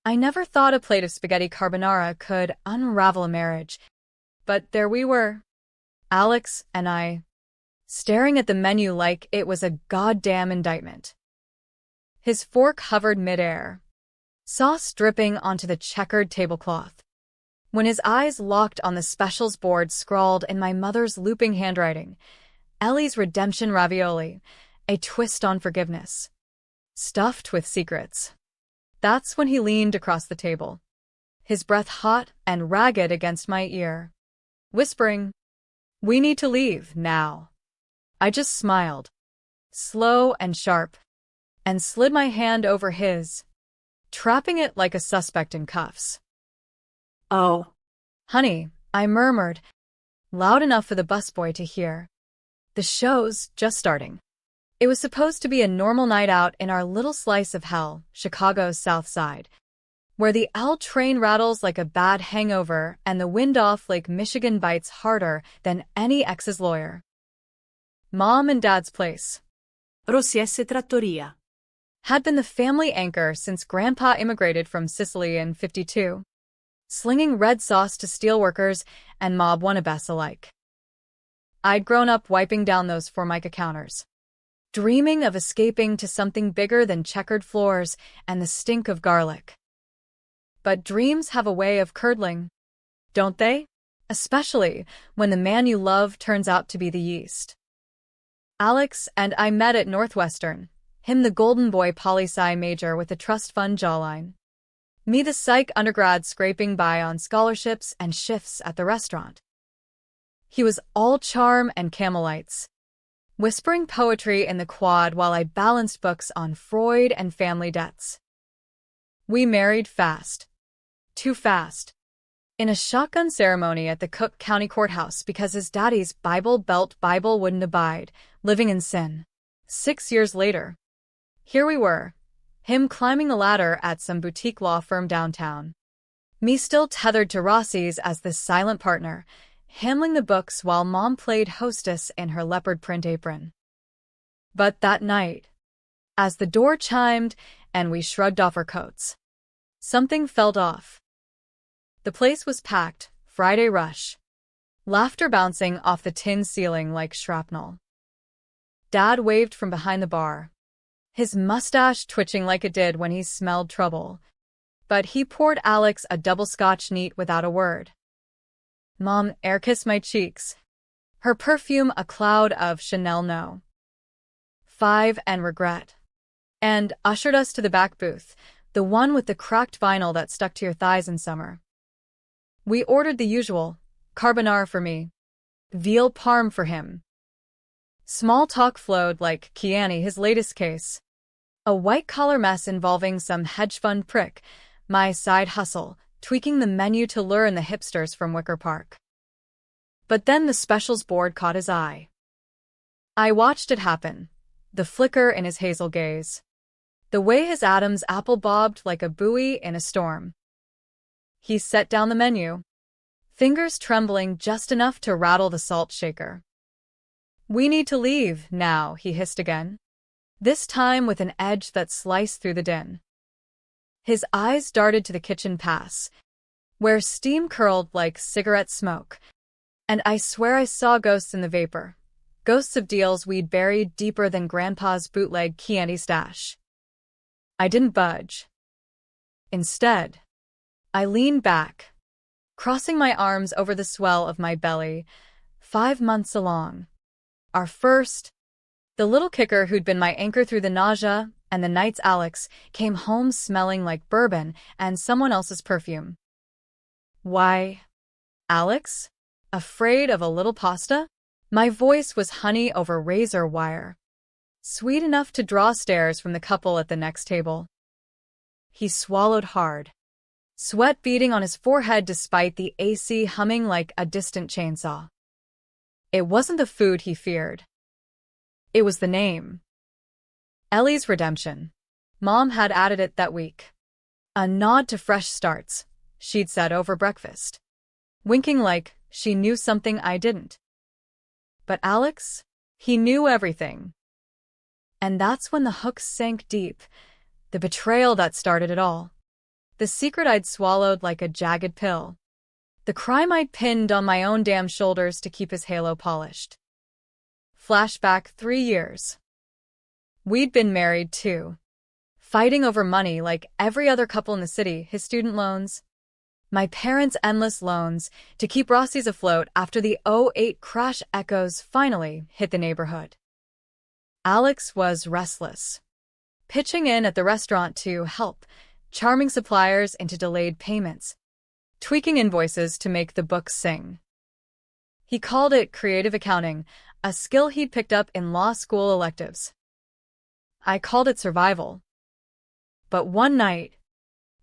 I never thought a plate of spaghetti carbonara could unravel a marriage, but there we were, Alex and I, staring at the menu like it was a goddamn indictment. His fork hovered midair, sauce dripping onto the checkered tablecloth. When his eyes locked on the specials board scrawled in my mother's looping handwriting, Ellie's redemption ravioli, a twist on forgiveness, stuffed with secrets. That's when he leaned across the table, his breath hot and ragged against my ear, whispering, "We need to leave, now." I just smiled, slow and sharp, and slid my hand over his, trapping it like a suspect in cuffs. Oh, "Honey," I murmured, loud enough for the busboy to hear. "The show's just starting." It was supposed to be a normal night out in our little slice of hell, Chicago's South Side, where the L train rattles like a bad hangover and the wind off Lake Michigan bites harder than any ex's lawyer. Mom and Dad's place, Rossi S. Trattoria. had been the family anchor since Grandpa immigrated from Sicily in '52, slinging red sauce to steelworkers and mob wannabes alike. I'd grown up wiping down those Formica counters, dreaming of escaping to something bigger than checkered floors and the stink of garlic. But dreams have a way of curdling, don't they? Especially when the man you love turns out to be the yeast. Alex and I met at Northwestern, him the golden boy poli-sci major with a trust fund jawline, me the psych undergrad scraping by on scholarships and shifts at the restaurant. He was all charm and camelites, whispering poetry in the quad while I balanced books on Freud and family debts. We married fast. Too fast. In a shotgun ceremony at the Cook County Courthouse because his daddy's Bible Belt Bible wouldn't abide, living in sin. 6 years later, here we were, him climbing the ladder at some boutique law firm downtown, me still tethered to Rossi's as the silent partner, handling the books while Mom played hostess in her leopard print apron. But that night, as the door chimed and we shrugged off our coats, something felt off. The place was packed, Friday rush, laughter bouncing off the tin ceiling like shrapnel. Dad waved from behind the bar, his mustache twitching like it did when he smelled trouble, but he poured Alex a double scotch neat without a word. Mom air-kissed my cheeks, her perfume a cloud of Chanel No. 5 and regret, and ushered us to the back booth, the one with the cracked vinyl that stuck to your thighs in summer. We ordered the usual, carbonara for me, veal parm for him. Small talk flowed like Kiani, his latest case, a white-collar mess involving some hedge fund prick, my side hustle, tweaking the menu to lure in the hipsters from Wicker Park. But then the specials board caught his eye. I watched it happen, the flicker in his hazel gaze, the way his Adam's apple bobbed like a buoy in a storm. He set down the menu, fingers trembling just enough to rattle the salt shaker. "We need to leave now," he hissed again, this time with an edge that sliced through the din. His eyes darted to the kitchen pass, where steam curled like cigarette smoke, and I swear I saw ghosts in the vapor, ghosts of deals we'd buried deeper than Grandpa's bootleg Chianti stash. I didn't budge. Instead, I leaned back, crossing my arms over the swell of my belly, 5 months along. Our first, the little kicker who'd been my anchor through the nausea and the nights Alex came home smelling like bourbon and someone else's perfume. Why, Alex? Afraid of a little pasta? My voice was honey over razor wire, sweet enough to draw stares from the couple at the next table. He swallowed hard, sweat beading on his forehead despite the AC humming like a distant chainsaw. It wasn't the food he feared. It was the name. Ellie's Redemption. Mom had added it that week. A nod to fresh starts, she'd said over breakfast, winking like she knew something I didn't. But Alex, he knew everything. And that's when the hooks sank deep, the betrayal that started it all. The secret I'd swallowed like a jagged pill. The crime I'd pinned on my own damn shoulders to keep his halo polished. Flashback 3 years. We'd been married, too. Fighting over money like every other couple in the city, his student loans, my parents' endless loans to keep Rossi's afloat after the '08 crash echoes finally hit the neighborhood. Alex was restless, pitching in at the restaurant to help, charming suppliers into delayed payments, tweaking invoices to make the books sing. He called it creative accounting, a skill he'd picked up in law school electives. I called it survival. But one night,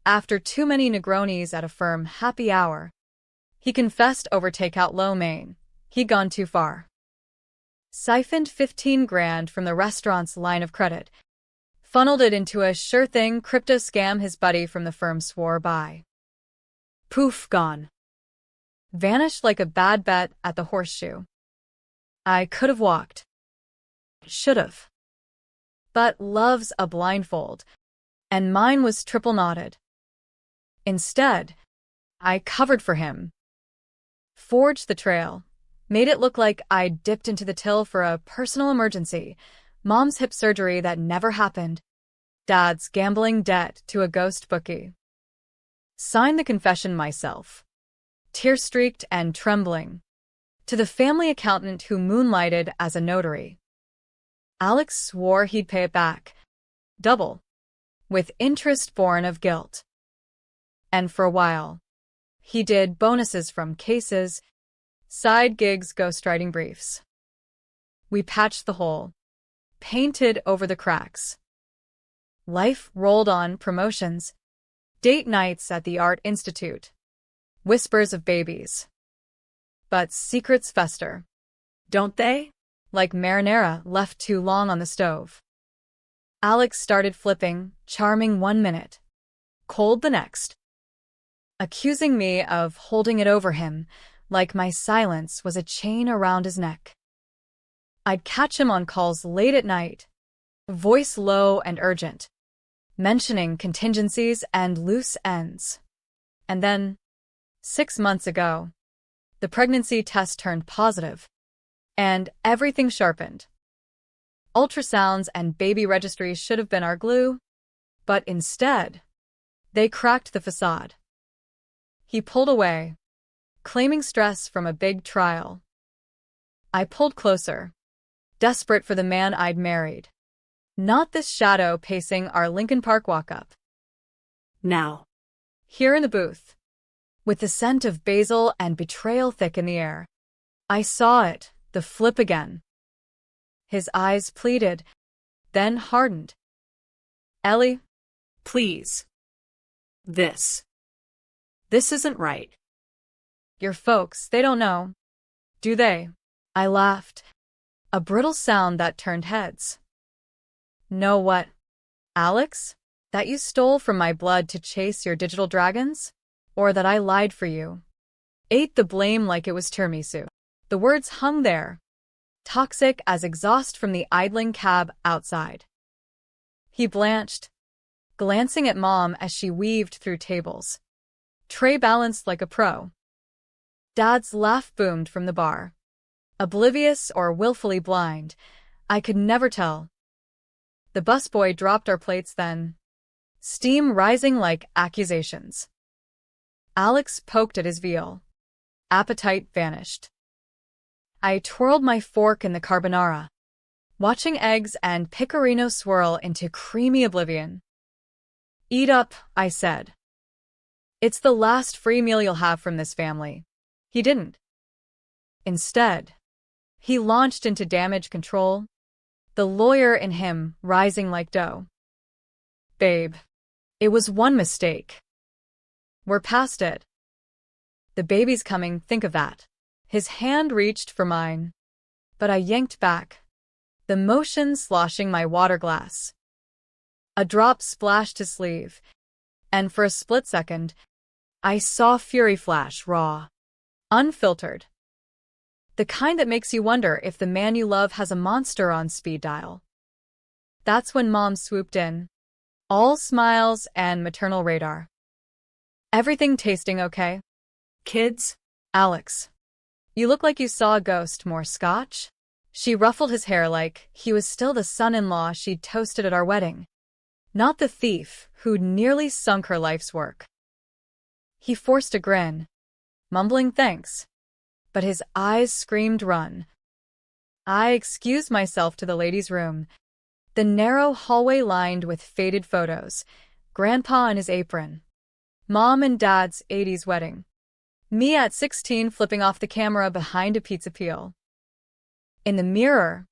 after too many Negronis at a firm happy hour, he confessed over takeout lo mein, he'd gone too far. Siphoned 15 grand from the restaurant's line of credit, funneled it into a sure-thing crypto scam his buddy from the firm swore by. Poof, gone. Vanished like a bad bet at the horseshoe. I could have walked. Should've. But love's a blindfold, and mine was triple knotted. Instead, I covered for him. Forged the trail, made it look like I'd dipped into the till for a personal emergency, Mom's hip surgery that never happened, Dad's gambling debt to a ghost bookie. Signed the confession myself, tear-streaked and trembling, to the family accountant who moonlighted as a notary. Alex swore he'd pay it back, double, with interest born of guilt. And for a while, he did bonuses from cases, side gigs, ghostwriting briefs. We patched the hole, painted over the cracks. Life rolled on, promotions, date nights at the Art Institute, whispers of babies. But secrets fester, don't they? Like marinara left too long on the stove. Alex started flipping, charming 1 minute, cold the next, accusing me of holding it over him, like my silence was a chain around his neck. I'd catch him on calls late at night, voice low and urgent, mentioning contingencies and loose ends. And then, 6 months ago, the pregnancy test turned positive, and everything sharpened. Ultrasounds and baby registries should have been our glue, but instead, they cracked the facade. He pulled away, claiming stress from a big trial. I pulled closer, desperate for the man I'd married. Not this shadow pacing our Lincoln Park walk-up. Now, Here in the booth, with the scent of basil and betrayal thick in the air, I saw it, the flip again. His eyes pleaded, then hardened. Ellie, please. This isn't right. your folks, they don't know, do they? I laughed, a brittle sound that turned heads. Know what, Alex? That you stole from my blood to chase your digital dragons? Or that I lied for you? Ate the blame like it was tiramisu. The words hung there, toxic as exhaust from the idling cab outside. He blanched, glancing at Mom as she weaved through tables, tray balanced like a pro. Dad's laugh boomed from the bar. Oblivious or willfully blind, I could never tell. The busboy dropped our plates then, steam rising like accusations. Alex poked at his veal. Appetite vanished. I twirled my fork in the carbonara, watching eggs and pecorino swirl into creamy oblivion. Eat up, I said. It's the last free meal you'll have from this family. He didn't. Instead, he launched into damage control, the lawyer in him rising like dough. Babe, it was one mistake. We're past it. The baby's coming, think of that. His hand reached for mine, but I yanked back, the motion sloshing my water glass. A drop splashed his sleeve, and for a split second, I saw fury flash raw, unfiltered. The kind that makes you wonder if the man you love has a monster on speed dial. That's when Mom swooped in, all smiles and maternal radar. Everything tasting okay? Kids? Alex. You look like you saw a ghost. More scotch? She ruffled his hair like he was still the son-in-law she'd toasted at our wedding, not the thief who'd nearly sunk her life's work. He forced a grin, mumbling thanks, but his eyes screamed run. I excused myself to the ladies' room, the narrow hallway lined with faded photos, Grandpa in his apron, Mom and Dad's '80s wedding, me at 16 flipping off the camera behind a pizza peel. In the mirror,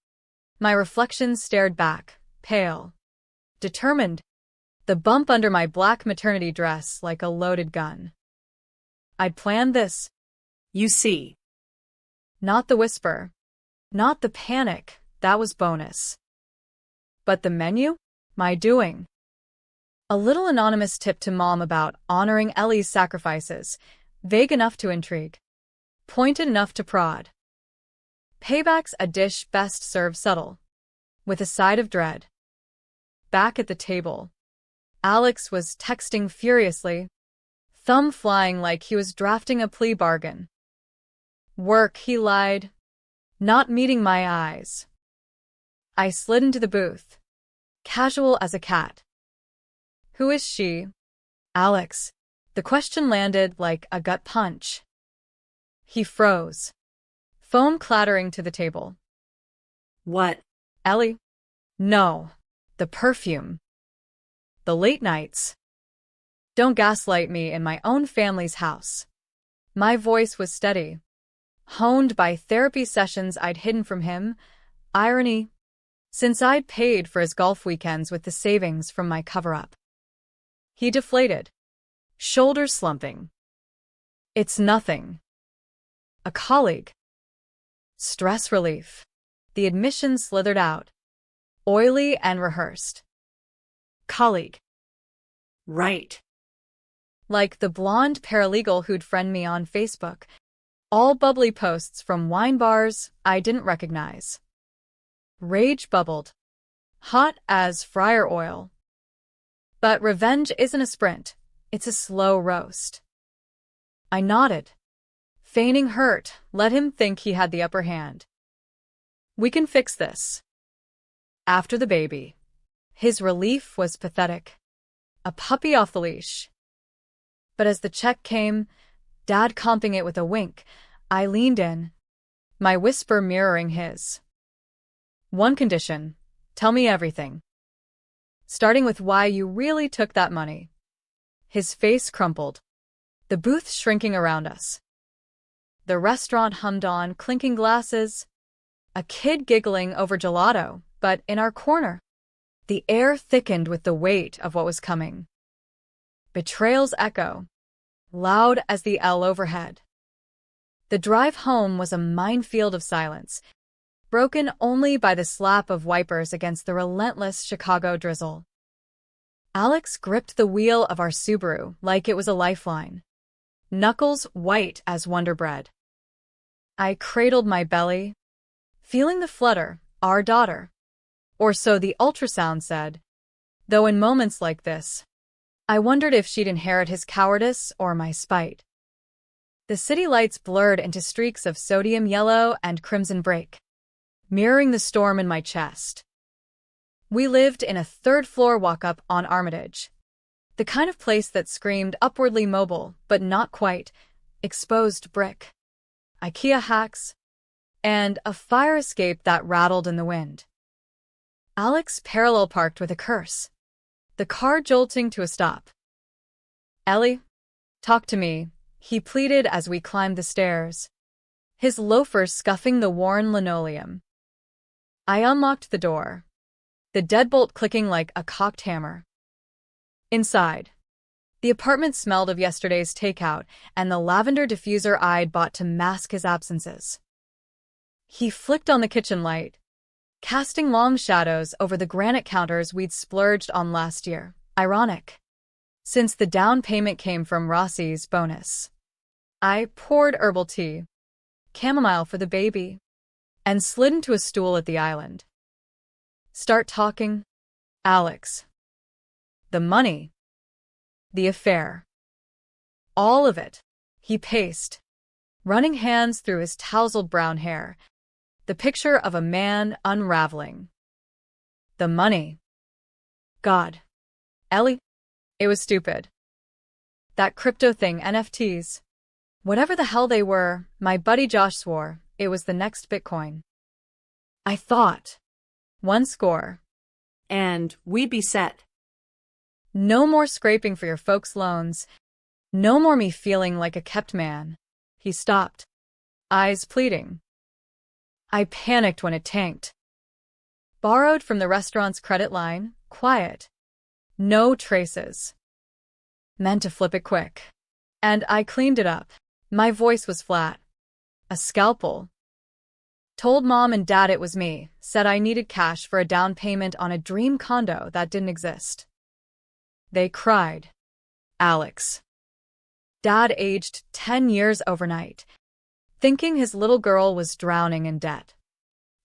my reflection stared back, pale, determined, the bump under my black maternity dress like a loaded gun. I'd planned this. You see. Not the whisper, not the panic, that was bonus. But the menu? My doing. A little anonymous tip to Mom about honoring Ellie's sacrifices, vague enough to intrigue, pointed enough to prod. Payback's a dish best served subtle, with a side of dread. Back at the table, Alex was texting furiously, thumb flying like he was drafting a plea bargain. Work, he lied, not meeting my eyes. I slid into the booth, casual as a cat. Who is she? Alex. The question landed like a gut punch. He froze, phone clattering to the table. What? Ellie? No. The perfume. The late nights. Don't gaslight me in my own family's house. My voice was steady, honed by therapy sessions I'd hidden from him. Irony, since I'd paid for his golf weekends with the savings from my cover-up. He deflated, shoulders slumping. It's nothing. A colleague. Stress relief. The admission slithered out, oily and rehearsed. Colleague. Right. Like the blonde paralegal who'd friend me on Facebook. All bubbly posts from wine bars I didn't recognize. Rage bubbled, hot as fryer oil. But revenge isn't a sprint, it's a slow roast. I nodded, feigning hurt, let him think he had the upper hand. We can fix this. After the baby. His relief was pathetic. A puppy off the leash. But as the check came, Dad comping it with a wink, I leaned in, my whisper mirroring his. One condition, tell me everything. Starting with why you really took that money. His face crumpled, the booth shrinking around us. The restaurant hummed on, clinking glasses, a kid giggling over gelato, but in our corner, the air thickened with the weight of what was coming. Betrayals echo, loud as the L overhead. The drive home was a minefield of silence, broken only by the slap of wipers against the relentless Chicago drizzle. Alex gripped the wheel of our Subaru like it was a lifeline, knuckles white as Wonder Bread. I cradled my belly, feeling the flutter, our daughter. Or so the ultrasound said, though in moments like this, I wondered if she'd inherit his cowardice or my spite. The city lights blurred into streaks of sodium yellow and crimson break, mirroring the storm in my chest. We lived in a third-floor walk-up on Armitage, the kind of place that screamed upwardly mobile, but not quite, exposed brick, IKEA hacks, and a fire escape that rattled in the wind. Alex parallel parked with a curse, the car jolting to a stop. Ellie, talk to me, he pleaded as we climbed the stairs, his loafers scuffing the worn linoleum. I unlocked the door, the deadbolt clicking like a cocked hammer. Inside, the apartment smelled of yesterday's takeout and the lavender diffuser I'd bought to mask his absences. He flicked on the kitchen light, casting long shadows over the granite counters we'd splurged on last year. Ironic, since the down payment came from Rossi's bonus. I poured herbal tea, chamomile for the baby, and slid into a stool at the island. Start talking, Alex. The money. The affair. All of it. He paced, running hands through his tousled brown hair, the picture of a man unraveling. The money. God. Ellie? It was stupid. That crypto thing, NFTs. Whatever the hell they were, my buddy Josh swore it was the next Bitcoin. I thought. One score. And we'd be set. No more scraping for your folks' loans. No more me feeling like a kept man. He stopped, eyes pleading. I panicked when it tanked. Borrowed from the restaurant's credit line, quiet. No traces. Meant to flip it quick. And I cleaned it up. My voice was flat. A scalpel. Told mom and dad it was me, said I needed cash for a down payment on a dream condo that didn't exist. They cried. Alex. Dad aged 10 years overnight, thinking his little girl was drowning in debt.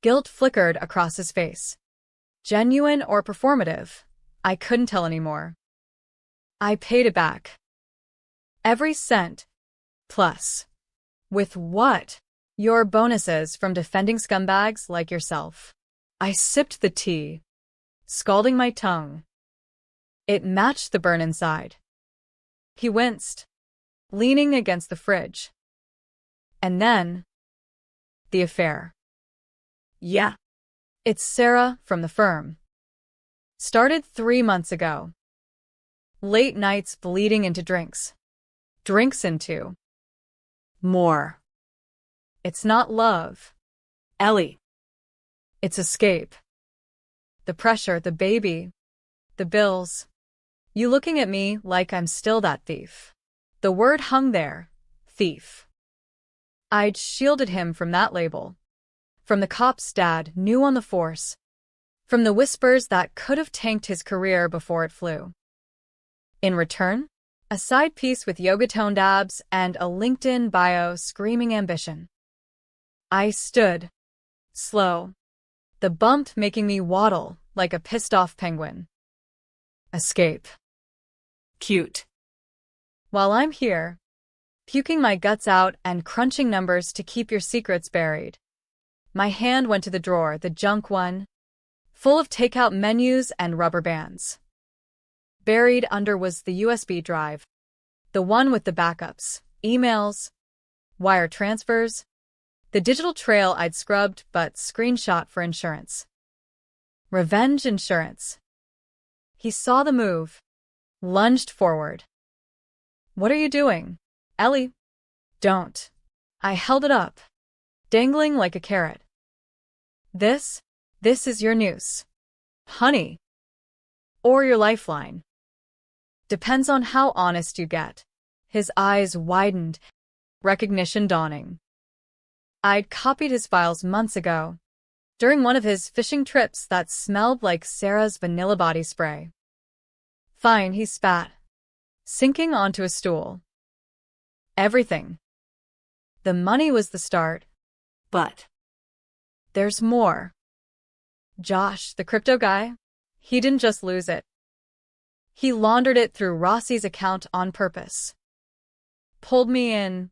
Guilt flickered across his face. Genuine or performative, I couldn't tell anymore. I paid it back. Every cent. Plus. With what? Your bonuses from defending scumbags like yourself. I sipped the tea, scalding my tongue. It matched the burn inside. He winced, leaning against the fridge. And then, the affair. Yeah. It's Sarah from the firm. Started 3 months ago. Late nights bleeding into drinks. Drinks into more. It's not love. Ellie. It's escape. The pressure, the baby, the bills. You looking at me like I'm still that thief. The word hung there, thief. I'd shielded him from that label. From the cops Dad knew on the force. From the whispers that could have tanked his career before it flew. In return, a side piece with yoga-toned abs and a LinkedIn bio screaming ambition. I stood, slow, the bump making me waddle like a pissed-off penguin. Escape. Cute. While I'm here, puking my guts out and crunching numbers to keep your secrets buried. My hand went to the drawer, the junk one, full of takeout menus and rubber bands. Buried under was the USB drive, the one with the backups, emails, wire transfers, the digital trail I'd scrubbed but screenshot for insurance. Revenge insurance. He saw the move, lunged forward. What are you doing, Ellie? Don't. I held it up, dangling like a carrot. This is your noose, honey. Or your lifeline. Depends on how honest you get. His eyes widened, recognition dawning. I'd copied his files months ago, during one of his fishing trips that smelled like Sarah's vanilla body spray. Fine, he spat, sinking onto a stool. Everything. The money was the start. But There's more. Josh, the crypto guy, he didn't just lose it. He laundered it through Rossi's account on purpose. Pulled me in.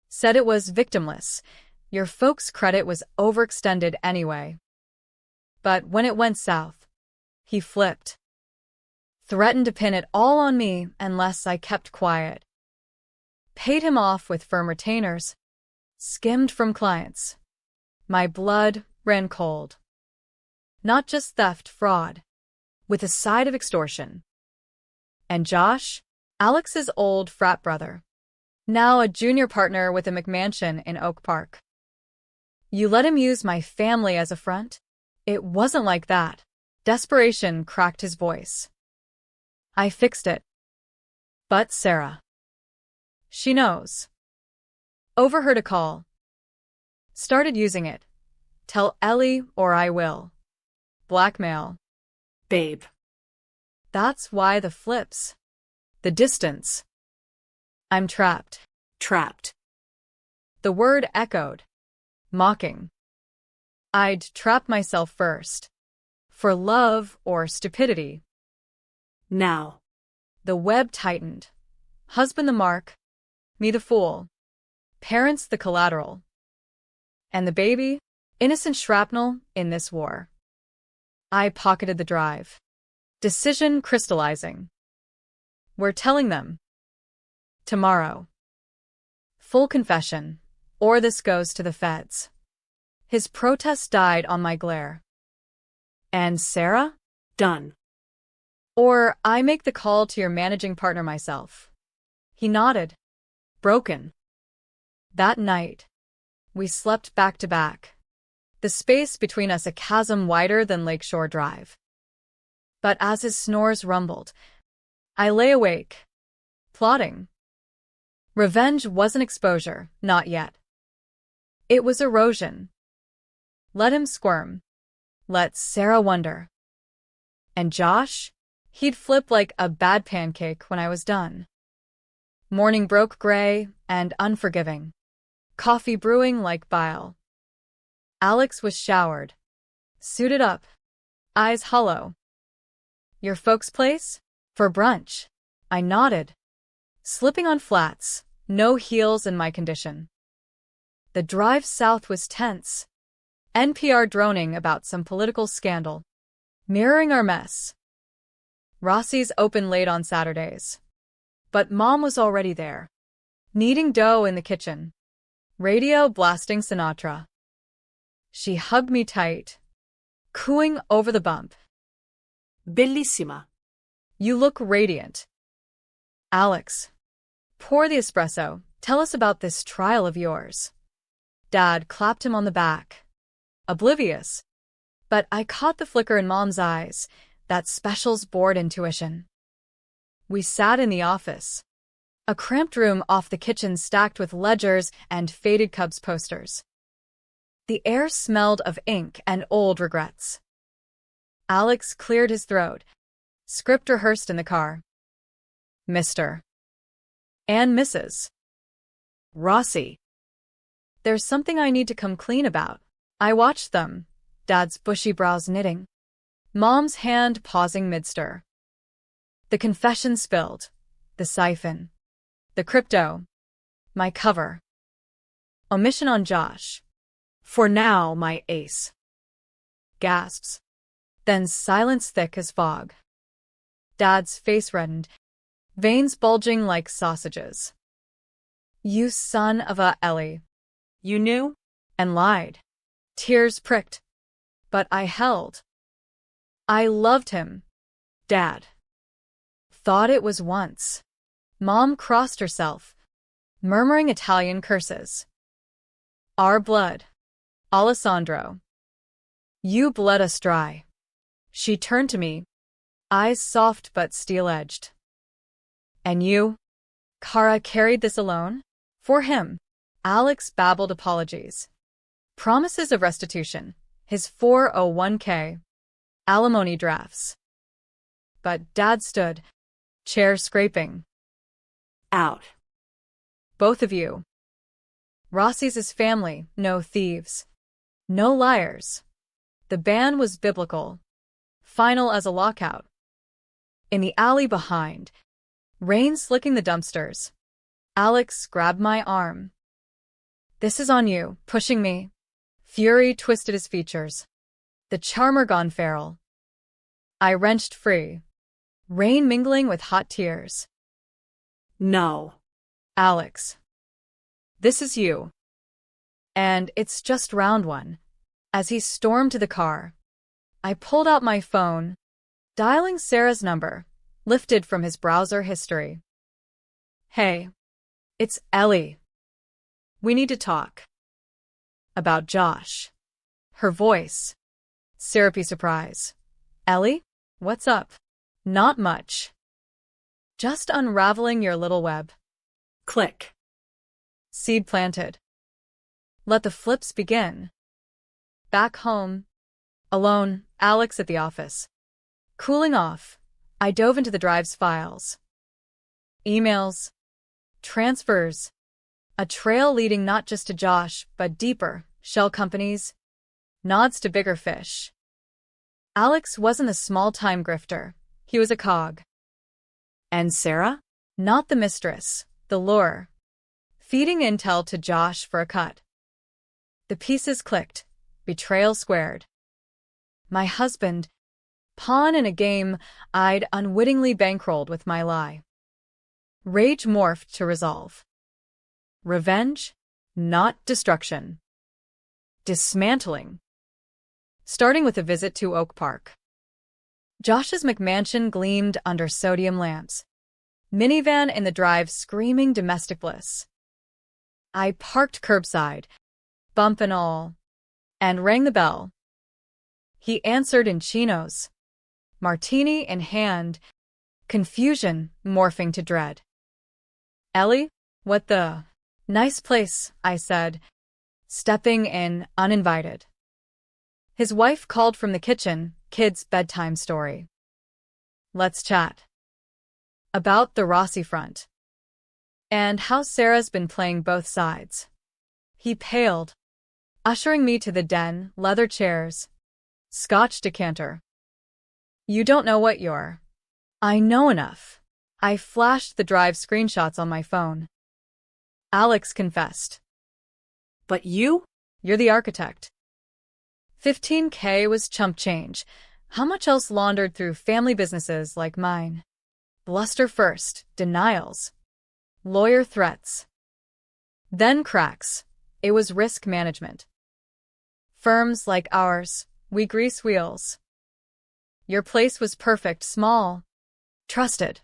Said it was victimless. Your folks' credit was overextended anyway. But when it went south, he flipped. Threatened to pin it all on me unless I kept quiet. Paid him off with firm retainers. Skimmed from clients. My blood ran cold. Not just theft, fraud, with a side of extortion. And Josh, Alex's old frat brother, now a junior partner with a McMansion in Oak Park. You let him use my family as a front? It wasn't like that. Desperation cracked his voice. I fixed it. But Sarah. She knows. Overheard a call. Started using it. Tell Ellie or I will. Blackmail. babe. That's why the flips. The distance. I'm trapped. Trapped. The word echoed. Mocking. I'd trap myself first. For love or stupidity. Now. The web tightened. Husband the mark, Me the fool. Parents the collateral. And the baby? Innocent shrapnel in this war. I pocketed the drive. Decision crystallizing. We're telling them. Tomorrow. Full confession. Or this goes to the feds. His protest died on my glare. And Sarah? Done. Or I make the call to your managing partner myself. He nodded. Broken. That night, we slept back to back. The space between us a chasm wider than Lakeshore Drive. But as his snores rumbled, I lay awake, plotting. Revenge wasn't exposure, not yet. It was erosion. Let him squirm. Let Sarah wonder. And Josh? He'd flip like a bad pancake when I was done. Morning broke gray and unforgiving. Coffee brewing like bile. Alex was showered. Suited up. Eyes hollow. Your folks' place? For brunch. I nodded. Slipping on flats, no heels in my condition. The drive south was tense. NPR droning about some political scandal. Mirroring our mess. Rossi's open late on Saturdays. But Mom was already there. Kneading dough in the kitchen. Radio blasting Sinatra. She hugged me tight. Cooing over the bump. Bellissima. You look radiant. Alex. Pour the espresso. Tell us about this trial of yours. Dad clapped him on the back. Oblivious. But I caught the flicker in Mom's eyes, that specials board intuition. We sat in the office. A cramped room off the kitchen stacked with ledgers and faded Cubs posters. The air smelled of ink and old regrets. Alex cleared his throat. Script rehearsed in the car. Mr. and Mrs. Rossi. There's something I need to come clean about. I watched them, Dad's bushy brows knitting. Mom's hand pausing mid-stir. The confession spilled. The siphon. The crypto. My cover. Omission on Josh. For now, my ace. Gasps. Then silence thick as fog. Dad's face reddened, veins bulging like sausages. You son of a Ellie. You knew? And lied. Tears pricked. But I held. I loved him. Dad. Thought it was once. Mom crossed herself, murmuring Italian curses. Our blood. Alessandro. You bled us dry. She turned to me, eyes soft but steel-edged. And you? Kara carried this alone? For him. Alex babbled apologies. Promises of restitution. His 401k. Alimony drafts. But Dad stood, chair scraping. Out. Both of you. Rossi's his family, no thieves. No liars. The ban was biblical. Final as a lockout. In the alley behind, rain slicking the dumpsters. Alex grabbed my arm. This is on you, pushing me. Fury twisted his features. The charmer gone feral. I wrenched free. Rain mingling with hot tears. No. Alex. This is you. And it's just round one. As he stormed to the car, I pulled out my phone, dialing Sarah's number, lifted from his browser history. Hey. It's Ellie. We need to talk. About Josh. Her voice. Syrupy surprise. Ellie? What's up? Not much. Just unraveling your little web. Click. Seed planted. Let the flips begin. Back home. Alone, Alex at the office. Cooling off, I dove into the drive's files. Emails. Transfers. A trail leading not just to Josh, but deeper. Shell companies. Nods to bigger fish. Alex wasn't a small-time grifter. He was a cog. And Sarah? Not the mistress, the lure. feeding intel to Josh for a cut. The pieces clicked, betrayal squared. My husband, pawn in a game I'd unwittingly bankrolled with my lie. Rage morphed to resolve. Revenge, not destruction. Dismantling. Starting with a visit to Oak Park. Josh's McMansion gleamed under sodium lamps. Minivan in the drive screaming domestic bliss. I parked curbside, bump and all, and rang the bell. He answered in chinos, martini in hand, confusion morphing to dread. "Ellie, what the—" "Nice place," I said, stepping in uninvited. His wife called from the kitchen, kids' bedtime story. "Let's chat." About the Rossi front. And how Sarah's been playing both sides. He paled, ushering me to the den, leather chairs, Scotch decanter. "You don't know what you're—" "I know enough." I flashed the drive screenshots on my phone. Alex confessed. But you? "You're the architect." $15K was chump change. How much else laundered through family businesses like mine? Bluster first, denials, lawyer threats. Then cracks. It was risk management. Firms like ours, we grease wheels. Your place was perfect, small, trusted.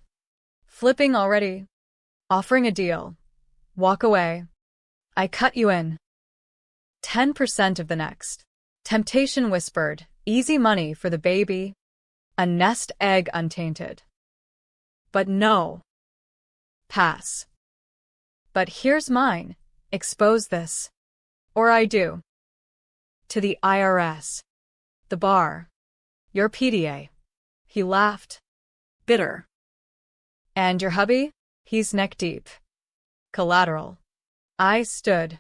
Flipping already. Offering a deal. Walk away. I cut you in. 10% of the next. Temptation whispered, easy money for the baby. A nest egg untainted. But no. Pass. But here's mine. Expose this. Or I do. To the IRS. The bar. Your PDA. He laughed. Bitter. And your hubby? He's neck deep. Collateral. I stood,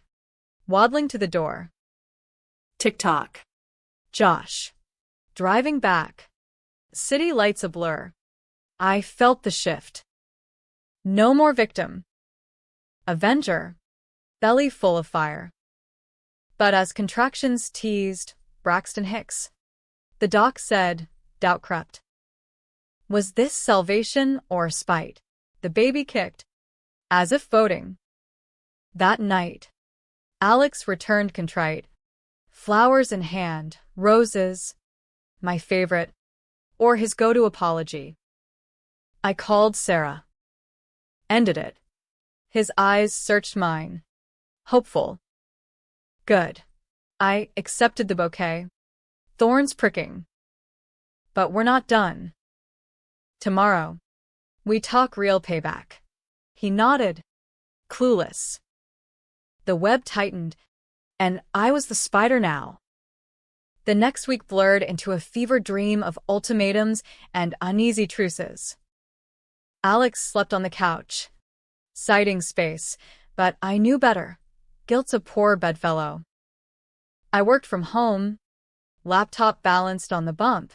waddling to the door. Tick-tock. Josh. Driving back. City lights a blur. I felt the shift. No more victim. Avenger. Belly full of fire. But as contractions teased, Braxton Hicks. The doc said, doubt crept. Was this salvation or spite? The baby kicked, as if voting. That night, Alex returned contrite. Flowers in hand, roses, my favorite, or his go-to apology. I called Sarah. Ended it. His eyes searched mine. Hopeful. Good. I accepted the bouquet. Thorns pricking. But we're not done. Tomorrow, we talk real payback. He nodded, clueless. The web tightened, and I was the spider now. The next week blurred into a fever dream of ultimatums and uneasy truces. Alex slept on the couch, citing space, but I knew better. Guilt's a poor bedfellow. I worked from home, laptop balanced on the bump,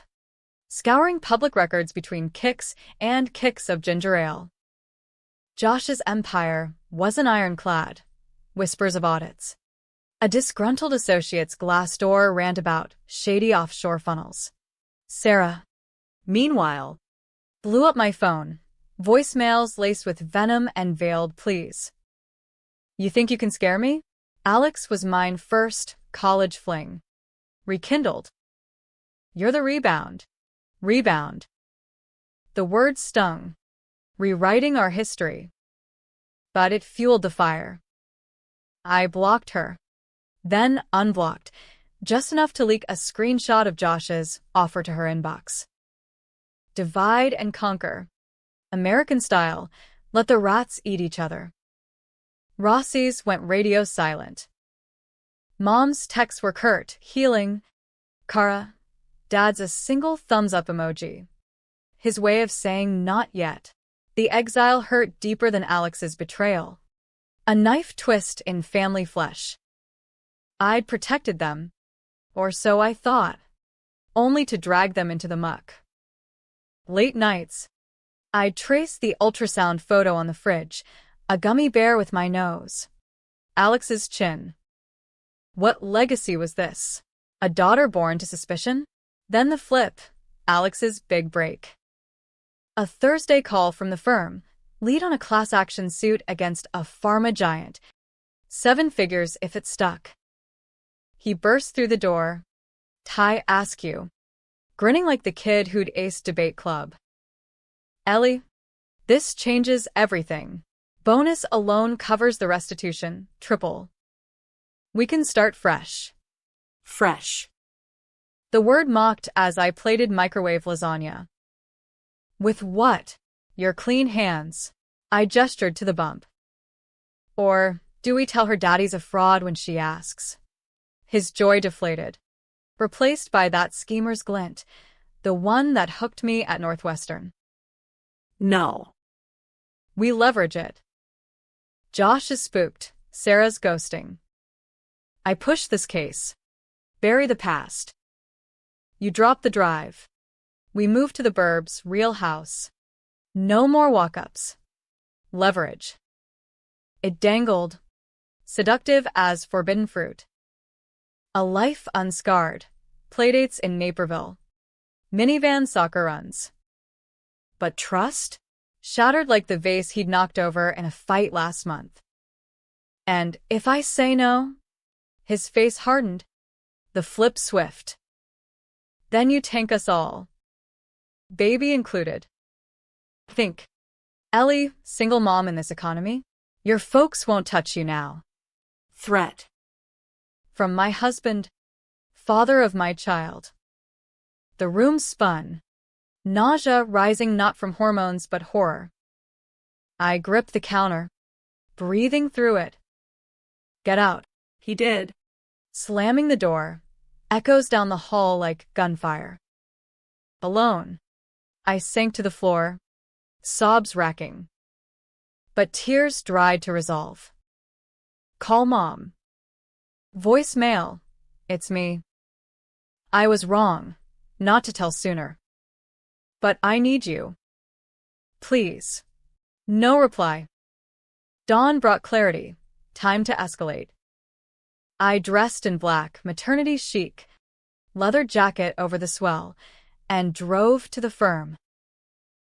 scouring public records between kicks and kicks of ginger ale. Josh's empire wasn't ironclad. Whispers of audits. A disgruntled associate's glass door rant about shady offshore funnels. Sarah, meanwhile, blew up my phone. Voicemails laced with venom and veiled pleas. You think you can scare me? Alex was mine first, college fling. Rekindled. You're the rebound. Rebound. The word stung. Rewriting our history. But it fueled the fire. I blocked her. Then unblocked, just enough to leak a screenshot of Josh's offer to her inbox. Divide and conquer. American style, let the rats eat each other. Rossi's went radio silent. Mom's texts were curt, healing. Kara. Dad's a single thumbs-up emoji. His way of saying not yet. The exile hurt deeper than Alex's betrayal. A knife twist in family flesh. I'd protected them, or so I thought, only to drag them into the muck. Late nights, I'd trace the ultrasound photo on the fridge, a gummy bear with my nose. Alex's chin. What legacy was this? A daughter born to suspicion? Then the flip, Alex's big break. A Thursday call from the firm, lead on a class action suit against a pharma giant. 7 figures if it stuck. He burst through the door. Ty Askew, grinning like the kid who'd aced debate club. Ellie, this changes everything. Bonus alone covers the restitution, triple. We can start fresh. Fresh. The word mocked as I plated microwave lasagna. With what? Your clean hands. I gestured to the bump. Or, do we tell her daddy's a fraud when she asks? His joy deflated, replaced by that schemer's glint, the one that hooked me at Northwestern. No. We leverage it. Josh is spooked, Sarah's ghosting. I push this case. Bury the past. You drop the drive. We move to the burbs, real house. No more walk-ups. Leverage. It dangled, seductive as forbidden fruit. A life unscarred, playdates in Naperville. Minivan soccer runs. But trust? Shattered like the vase he'd knocked over in a fight last month. And if I say no? His face hardened. The flip swift. Then you tank us all. Baby included. Think. Ellie, single mom in this economy? Your folks won't touch you now. Threat. From my husband, father of my child. The room spun. Nausea rising not from hormones but horror. I gripped the counter, breathing through it. Get out. He did. Slamming the door, echoes down the hall like gunfire. Alone. I sank to the floor, sobs racking. But tears dried to resolve. Call Mom. Voicemail. It's me. I was wrong, not to tell sooner. But I need you. Please. No reply. Dawn brought clarity. Time to escalate. I dressed in black, maternity chic, leather jacket over the swell, and drove to the firm.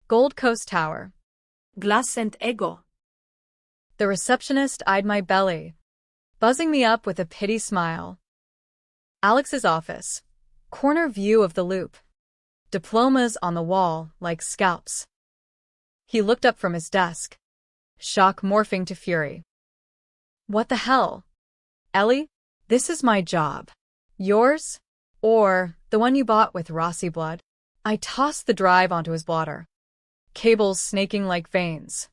Gold Coast Tower. Glass and ego. The receptionist eyed my belly, buzzing me up with a pity smile. Alex's office. Corner view of the loop. Diplomas on the wall like scalps. He looked up from his desk, shock morphing to fury. What the hell? Ellie, this is my job. Yours? Or the one you bought with Rossi blood? I tossed the drive onto his blotter. Cables snaking like veins.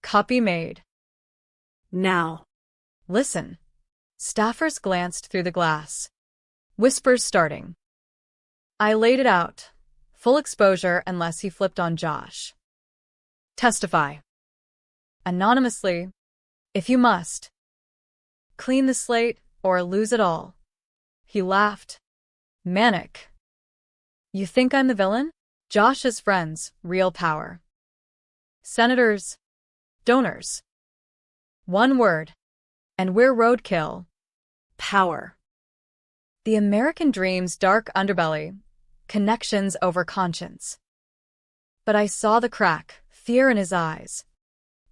Copy made. Now. Listen. Staffers glanced through the glass. Whispers starting. I laid it out. Full exposure unless he flipped on Josh. Testify. Anonymously, if you must. Clean the slate or lose it all. He laughed. Manic. You think I'm the villain? Josh's friends, real power. Senators, donors. One word. And we're roadkill. Power. The American dream's dark underbelly. Connections over conscience. But I saw the crack, fear in his eyes.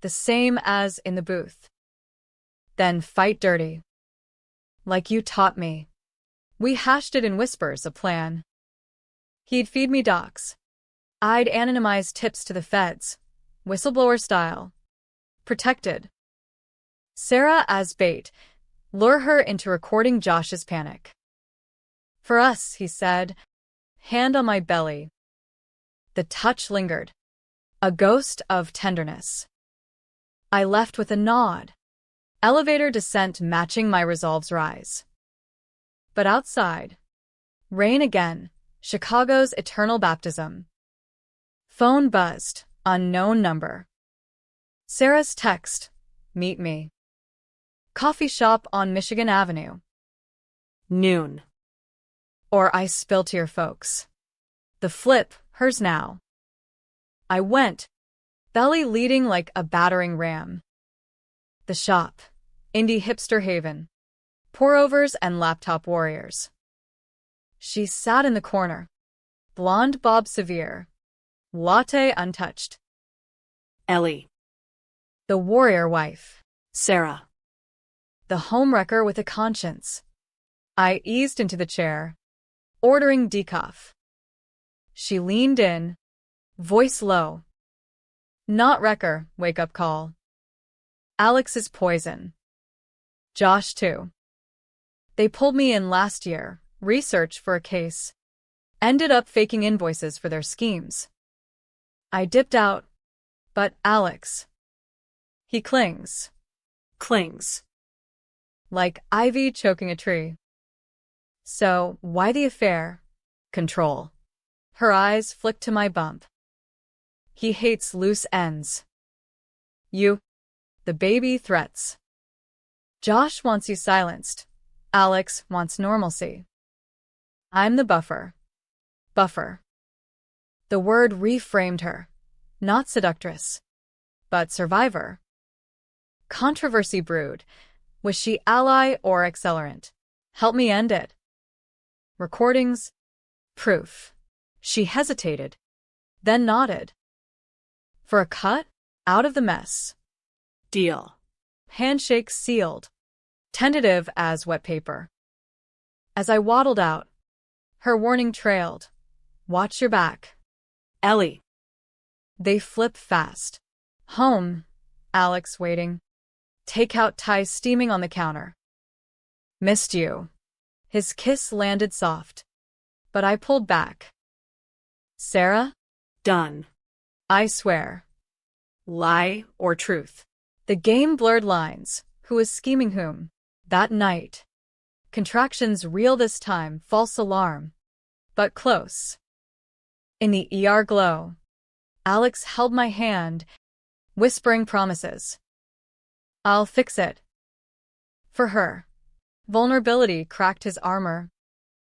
The same as in the booth. Then fight dirty. Like you taught me. We hashed it in whispers, a plan. He'd feed me docs. I'd anonymize tips to the feds. Whistleblower style. Protected. Sarah as bait. Lure her into recording Josh's panic. For us, he said. Hand on my belly. The touch lingered. A ghost of tenderness. I left with a nod. Elevator descent matching my resolve's rise. But outside. Rain again. Chicago's eternal baptism. Phone buzzed. Unknown number. Sarah's text. Meet me. Coffee shop on Michigan Avenue. Noon. Or I spill to your folks. The flip, hers now. I went, belly leading like a battering ram. The shop. Indie hipster haven. Pour-overs and laptop warriors. She sat in the corner. Blonde Bob Severe. Latte untouched. Ellie. The warrior wife. Sarah. The homewrecker with a conscience. I eased into the chair, ordering decaf. She leaned in, voice low. Not wrecker, wake-up call. Alex is poison. Josh too. They pulled me in last year, research for a case. Ended up faking invoices for their schemes. I dipped out, but Alex. He clings. Clings. Like ivy choking a tree. So, why the affair? Control. Her eyes flicked to my bump. He hates loose ends. You. The baby threats. Josh wants you silenced. Alex wants normalcy. I'm the buffer. Buffer. The word reframed her. Not seductress, but survivor. Controversy brewed. Was she ally or accelerant? Help me end it. Recordings. Proof. She hesitated, then nodded. For a cut? Out of the mess. Deal. Handshake sealed. Tentative as wet paper. As I waddled out, her warning trailed. Watch your back. Ellie. They flip fast. Home. Alex waiting. Takeout ties steaming on the counter. Missed you. His kiss landed soft, but I pulled back. Sarah? Done. I swear. Lie or truth? The game blurred lines. Who was scheming whom? That night. Contractions real this time, false alarm. But close. In the ER glow, Alex held my hand, whispering promises. I'll fix it. For her. Vulnerability cracked his armor,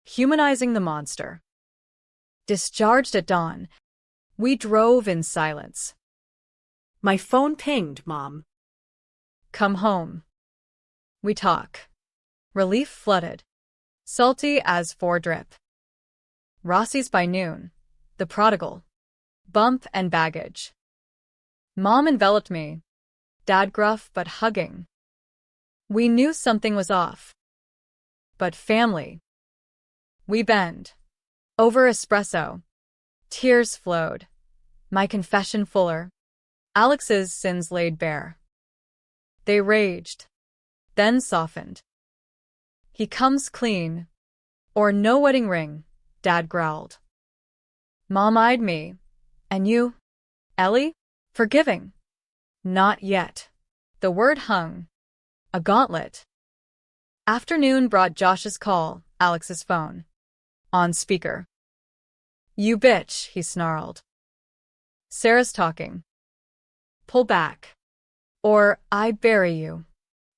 humanizing the monster. Discharged at dawn, we drove in silence. My phone pinged, Mom. Come home. We talk. Relief flooded. Salty as foredrip. Rossi's by noon. The prodigal. Bump and baggage. Mom enveloped me. Dad gruff but hugging. We knew something was off. But family. We bend. Over espresso. Tears flowed. My confession fuller. Alex's sins laid bare. They raged. Then softened. He comes clean. Or no wedding ring, Dad growled. Mom eyed me. And you? Ellie? Forgiving? Not yet. The word hung. A gauntlet. Afternoon brought Josh's call, Alex's phone. On speaker. You bitch, he snarled. Sarah's talking. Pull back. Or I bury you.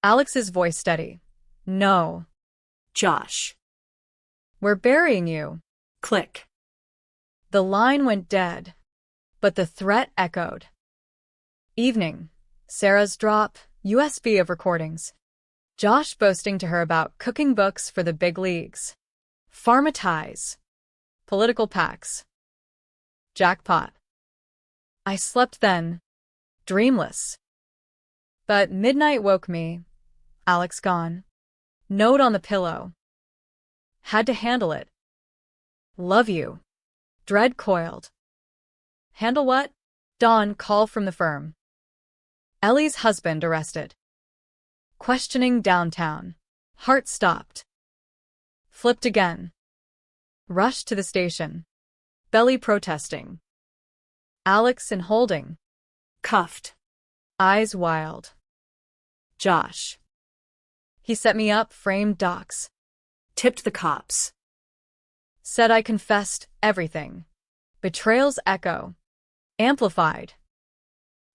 Alex's voice steady. No. Josh. We're burying you. Click. The line went dead, but the threat echoed. Evening. Sarah's drop, USB of recordings. Josh boasting to her about cooking books for the big leagues. Pharma ties. Political PACs. Jackpot. I slept then, dreamless. But midnight woke me. Alex gone. Note on the pillow. Had to handle it. Love you. Dread coiled. Handle what? Dawn call from the firm. Ellie's husband arrested. Questioning downtown. Heart stopped. Flipped again. Rushed to the station. Belly protesting. Alex in holding. Cuffed. Eyes wild. Josh. He set me up, framed docs. Tipped the cops. Said I confessed everything. Betrayals echo. Amplified.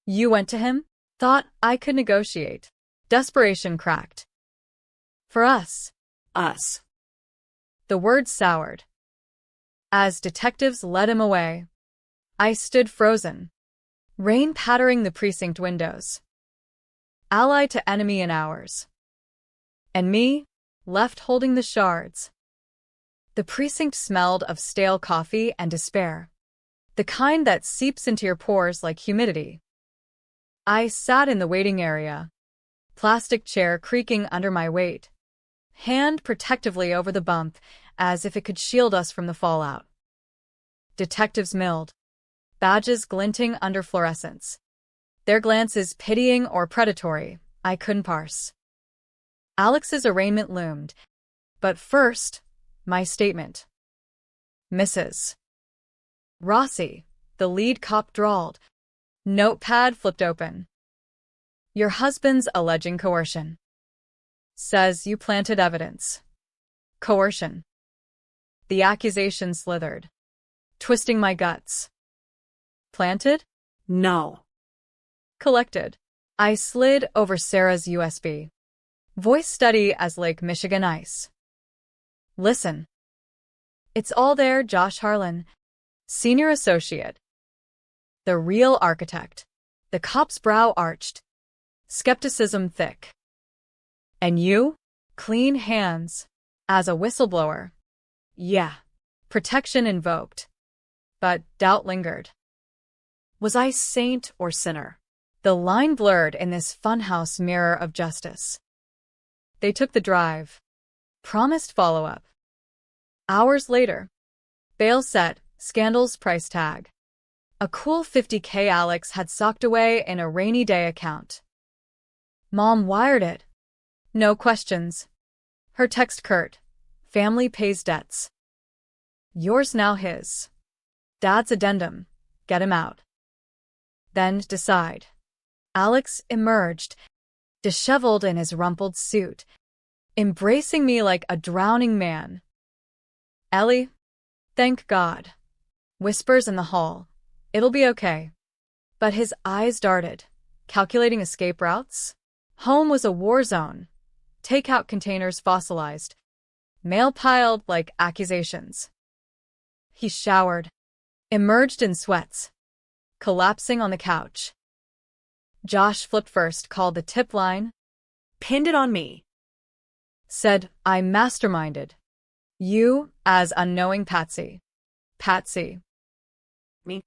You went to him? Thought I could negotiate. Desperation cracked. For us. Us. The word soured. As detectives led him away, I stood frozen. Rain pattering the precinct windows. Ally to enemy in hours. And me, left holding the shards. The precinct smelled of stale coffee and despair, the kind that seeps into your pores like humidity. I sat in the waiting area, plastic chair creaking under my weight, hand protectively over the bump as if it could shield us from the fallout. Detectives milled, badges glinting under fluorescence. Their glances pitying or predatory, I couldn't parse. Alex's arraignment loomed, but first, my statement. Mrs. Rossi, the lead cop drawled. Notepad flipped open. Your husband's alleging coercion. Says you planted evidence. Coercion. The accusation slithered, twisting my guts. Planted? No. Collected. I slid over Sarah's USB. Voice steady as Lake Michigan ice. Listen. It's all there, Josh Harlan, senior associate. The real architect. The cop's brow arched, skepticism thick. And you? Clean hands. As a whistleblower. Yeah. Protection invoked. But doubt lingered. Was I saint or sinner? The line blurred in this funhouse mirror of justice. They took the drive. Promised follow-up. Hours later. Bail set, scandal's price tag. A cool $50K Alex had socked away in a rainy day account. Mom wired it. No questions. Her text curt. Family pays debts. Yours now his. Dad's addendum. Get him out. Then decide. Alex emerged, disheveled in his rumpled suit, embracing me like a drowning man. Ellie, thank God. Whispers in the hall. It'll be okay. But his eyes darted, calculating escape routes. Home was a war zone. Takeout containers fossilized. Mail piled like accusations. He showered, emerged in sweats, collapsing on the couch. Josh flipped first, called the tip line. Pinned it on me. Said, I masterminded. You, as unknowing Patsy. Patsy. Me.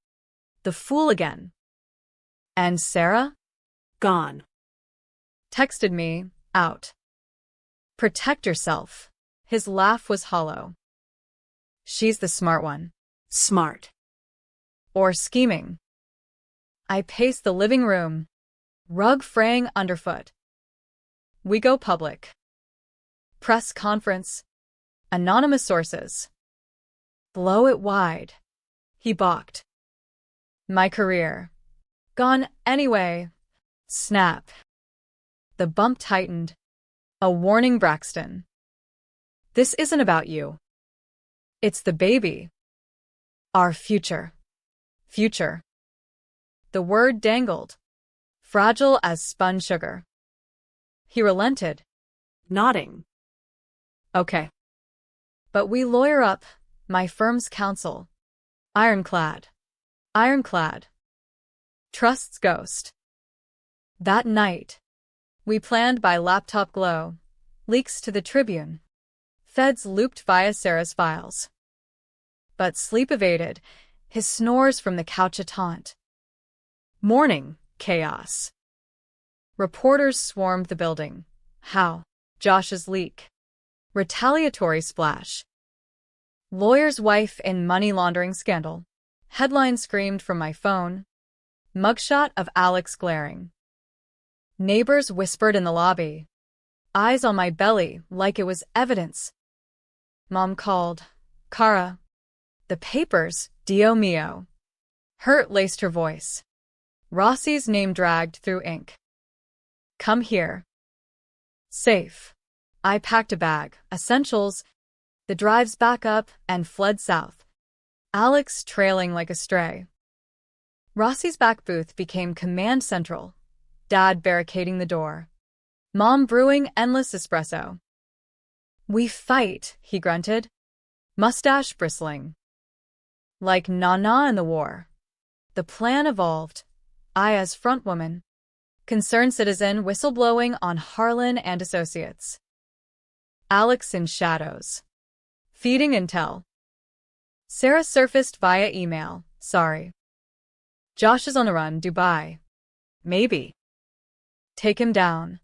The fool again. And Sarah? Gone. Texted me, out. Protect yourself. His laugh was hollow. She's the smart one. Smart. Or scheming. I paced the living room, rug fraying underfoot. We go public. Press conference. Anonymous sources. Blow it wide. He balked. My career. Gone anyway. Snap. The bump tightened. A warning, Braxton. This isn't about you. It's the baby. Our future. Future. The word dangled, fragile as spun sugar. He relented, Nodding. Okay. But we lawyer up, my firm's counsel. Ironclad. Ironclad. Trust's ghost. That night, we planned by laptop glow, leaks to the Tribune. Feds looped via Sarah's files. But sleep evaded, his snores from the couch a taunt. Morning, chaos. Reporters swarmed the building. How? Josh's leak. Retaliatory splash. Lawyer's wife in money laundering scandal. Headline screamed from my phone. Mugshot of Alex glaring. Neighbors whispered in the lobby. Eyes on my belly like it was evidence. Mom called. Cara. The papers, Dio mio. Hurt laced her voice. Rossi's name dragged through ink. Come here. Safe. I packed a bag, essentials, the drives back up, and fled south. Alex trailing like a stray. Rossi's back booth became command central. Dad barricading the door. Mom brewing endless espresso. We fight, he grunted, mustache bristling. Like Nana in the war. The plan evolved. I as front woman. Concerned citizen whistleblowing on Harlan and Associates. Alex in shadows. Feeding intel. Sarah surfaced via email. Sorry. Josh is on the run, Dubai. Maybe. Take him down.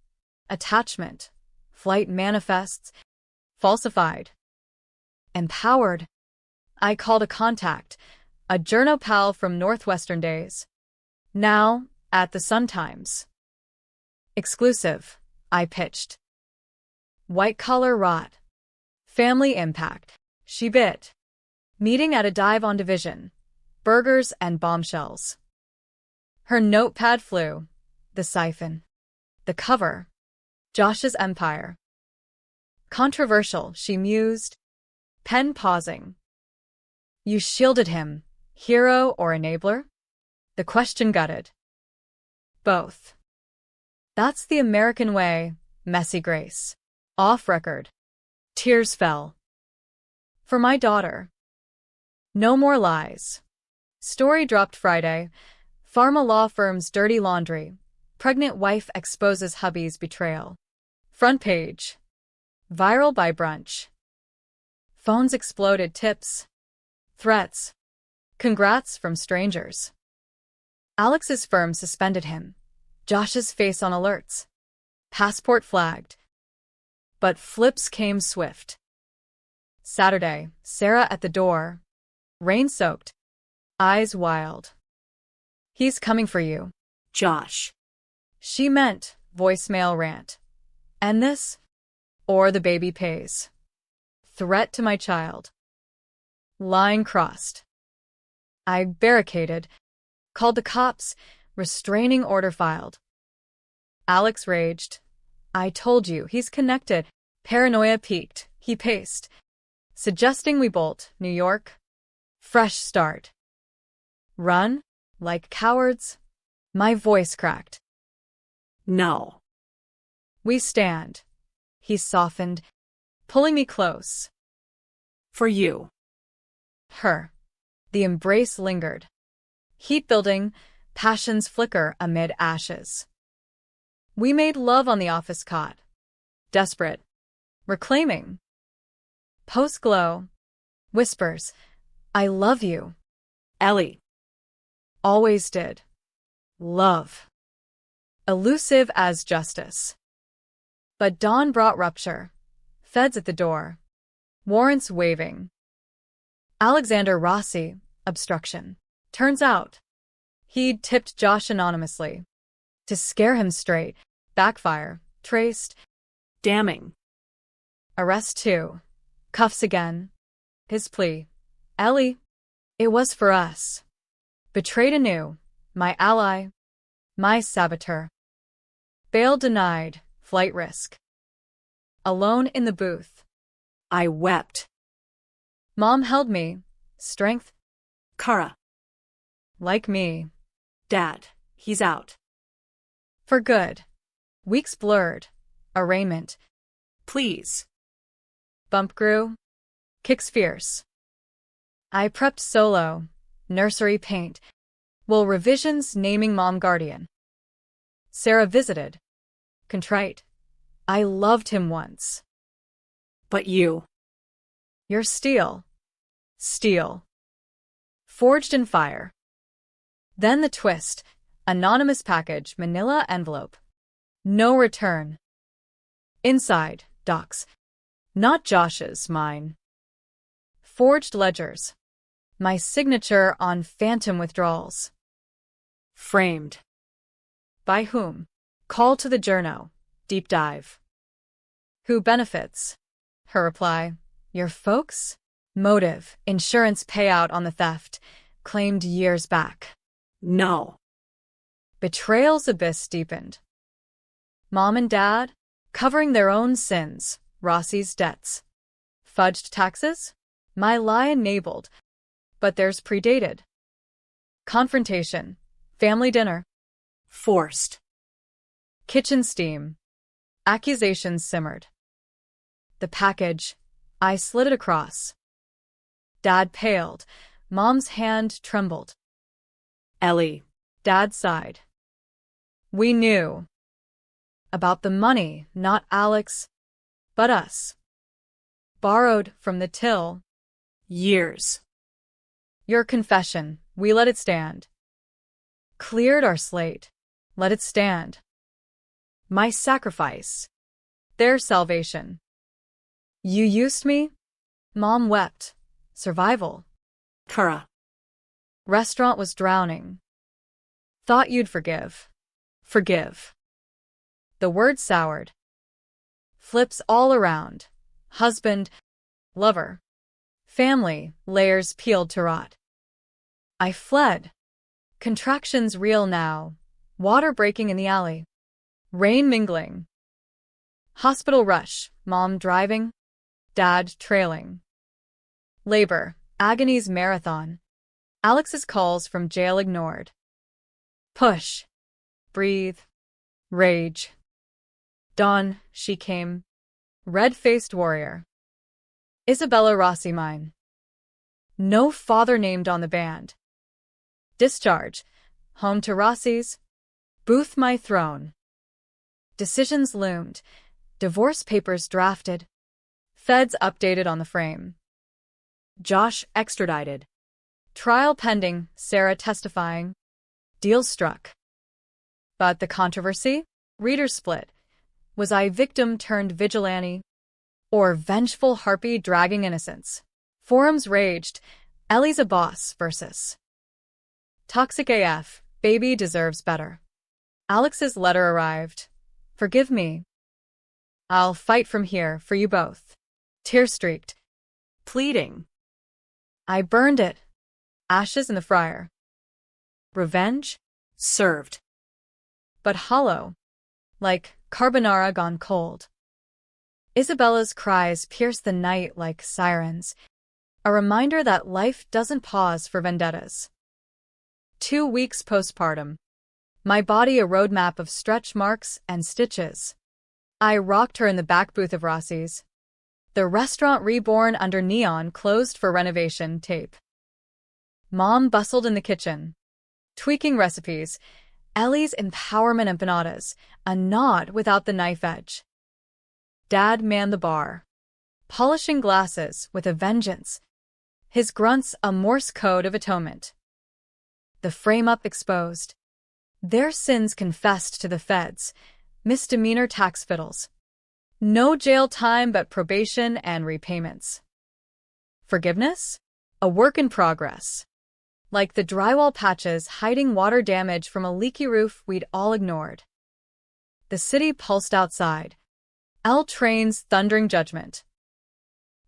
Attachment. Flight manifests. Falsified. Empowered. I called a contact, a journo pal from Northwestern days. Now, at the Sun-Times. Exclusive, I pitched. White-collar rot. Family impact. She bit. Meeting at a dive-on division. Burgers and bombshells. Her notepad flew. The siphon. The cover. Josh's empire. Controversial, she mused. Pen pausing. You shielded him. Hero or enabler? The question gutted. Both. That's the American way, messy grace. Off record. Tears fell. For my daughter. No more lies. Story dropped Friday. Pharma law firm's dirty laundry. Pregnant wife exposes hubby's betrayal. Front page. Viral by brunch. Phones exploded, tips. Threats. Congrats from strangers. Alex's firm suspended him. Josh's face on alerts. Passport flagged. But flips came swift. Saturday, Sarah at the door. Rain-soaked. Eyes wild. He's coming for you. Josh. She meant voicemail rant. And this? Or the baby pays. Threat to my child. Line crossed. I barricaded. Called the cops. Restraining order filed. Alex raged. I told you, he's connected. Paranoia peaked. He paced. Suggesting we bolt, New York. Fresh start. Run? Like cowards? My voice cracked. No. We stand. He softened, pulling me close. For you. Her. The embrace lingered. Heat building, passions flicker amid ashes. We made love on the office cot. Desperate. Reclaiming. Post-glow. Whispers. I love you. Ellie. Always did. Love. Elusive as justice. But dawn brought rupture. Feds at the door. Warrants waving. Alexander Rossi, obstruction. Turns out, he'd tipped Josh anonymously. To scare him straight. Backfire. Traced. Damning. Arrest 2. Cuffs again. His plea. Ellie. It was for us. Betrayed anew. My ally. My saboteur. Bail denied. Flight risk. Alone in the booth. I wept. Mom held me. Strength. Kara. Like me. Dad. He's out. For good. Weeks blurred. Arraignment. Please. Bump grew. Kicks fierce. I prepped solo. Nursery paint. Will revisions naming mom guardian. Sarah visited. Contrite. I loved him once. But you. You're steel. Steel. Forged in fire. Then the twist. Anonymous package, manila envelope. No return. Inside, docs. Not Josh's, mine. Forged ledgers. My signature on phantom withdrawals. Framed. By whom? Call to the journo. Deep dive. Who benefits? Her reply. Your folks? Motive. Insurance payout on the theft. Claimed years back. No. Betrayal's abyss deepened. Mom and dad? Covering their own sins. Rossi's debts. Fudged taxes? My lie enabled. But theirs predated. Confrontation. Family dinner. Forced. Kitchen steam. Accusations simmered. The package. I slid it across. Dad paled. Mom's hand trembled. Ellie. Dad sighed. We knew. About the money, not Alex, but us. Borrowed from the till. Years. Your confession, we let it stand. Cleared our slate. Let it stand. My sacrifice. Their salvation. You used me? Mom wept. Survival. Kara. Restaurant was drowning. Thought you'd forgive. Forgive. The word soured. Flips all around. Husband. Lover. Family. Layers peeled to rot. I fled. Contractions real now. Water breaking in the alley. Rain mingling. Hospital rush. Mom driving. Dad trailing. Labor. Agony's marathon. Alex's calls from jail ignored. Push. Breathe. Rage. Dawn, she came. Red-faced warrior. Isabella Rossi mine. No father named on the band. Discharge. Home to Rossi's. Booth my throne. Decisions loomed. Divorce papers drafted. Feds updated on the frame. Josh extradited. Trial pending, Sarah testifying. Deal struck. But the controversy? Readers split. Was I victim turned vigilante? Or vengeful harpy dragging innocence? Forums raged. Ellie's a boss versus Toxic AF, baby deserves better. Alex's letter arrived. Forgive me. I'll fight from here for you both. Tear-streaked. Pleading. I burned it. Ashes in the fryer. Revenge? Served. But hollow. Like carbonara gone cold. Isabella's cries pierce the night like sirens. A reminder that life doesn't pause for vendettas. 2 weeks postpartum. My body a roadmap of stretch marks and stitches. I rocked her in the back booth of Rossi's. The restaurant reborn under neon closed for renovation tape. Mom bustled in the kitchen. Tweaking recipes. Ellie's empowerment empanadas. A nod without the knife edge. Dad manned the bar. Polishing glasses with a vengeance. His grunts a Morse code of atonement. The frame-up exposed. Their sins confessed to the feds. Misdemeanor tax fiddles. No jail time but probation and repayments. Forgiveness? A work in progress. Like the drywall patches hiding water damage from a leaky roof we'd all ignored. The city pulsed outside. L trains thundering judgment.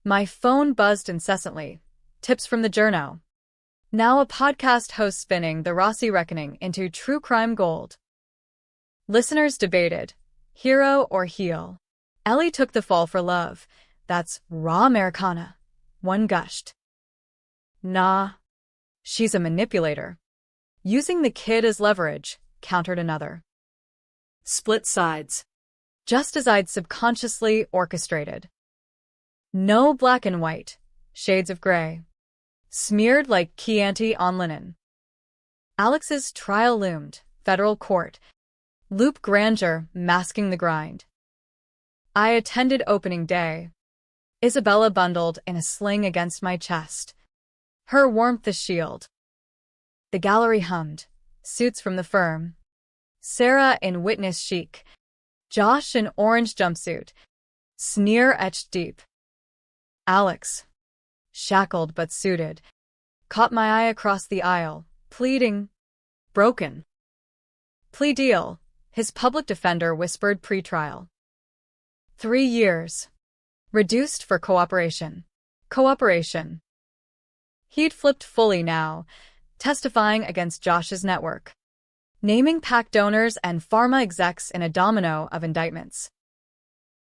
My phone buzzed incessantly. Tips from the journo. Now a podcast host spinning the Rossi reckoning into true crime gold. Listeners debated. Hero or heel? Ellie took the fall for love. That's raw Americana. One gushed. Nah. She's a manipulator. Using the kid as leverage, countered another. Split sides. Just as I'd subconsciously orchestrated. No black and white. Shades of gray. Smeared like Chianti on linen. Alex's trial loomed. Federal court. Loop grandeur masking the grind. I attended opening day. Isabella bundled in a sling against my chest. Her warmth a shield. The gallery hummed. Suits from the firm. Sarah in witness chic. Josh in orange jumpsuit. Sneer etched deep. Alex, shackled but suited, caught my eye across the aisle, pleading. Broken. Plea deal, his public defender whispered pre-trial. 3 years. Reduced for cooperation. Cooperation. He'd flipped fully now, testifying against Josh's network. Naming PAC donors and pharma execs in a domino of indictments.